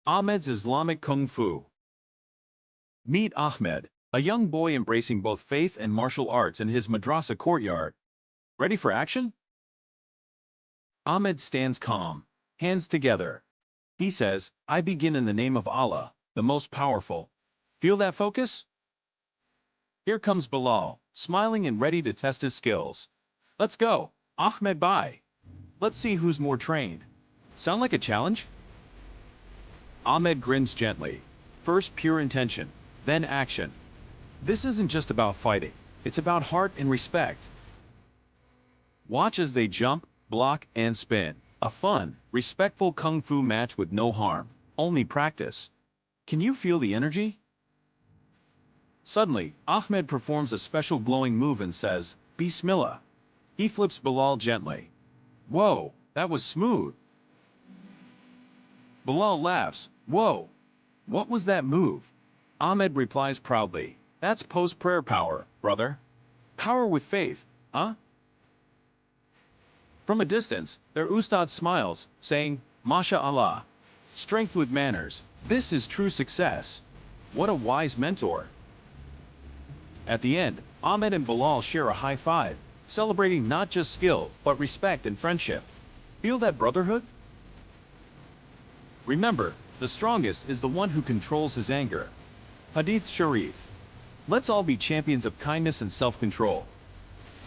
Ahmed's Islamic Kung Fu. Meet Ahmed, a young boy embracing both faith and martial arts in his madrasa courtyard. Ready for action? Ahmed stands calm, hands together. He says, "I begin in the name of Allah, the most powerful." Feel that focus? Here comes Bilal, smiling and ready to test his skills. "Let's go, Ahmed bye. Let's see who's more trained." Sound like a challenge? Ahmed grins gently. First pure intention, then action. This isn't just about fighting, it's about heart and respect. Watch as they jump, block, and spin. A fun, respectful kung fu match with no harm, only practice. Can you feel the energy? Suddenly, Ahmed performs a special glowing move and says, "Bismillah." He flips Bilal gently. "Whoa, that was smooth." Bilal laughs. "Whoa, what was that move?" Ahmed replies proudly, "That's post-prayer power, brother. Power with faith, huh?" From a distance, their ustad smiles, saying, "MashaAllah. Strength with manners. This is true success. What a wise mentor." At the end, Ahmed and Bilal share a high five, celebrating not just skill, but respect and friendship. Feel that brotherhood? Remember, the strongest is the one who controls his anger. Hadith Sharif. Let's all be champions of kindness and self-control.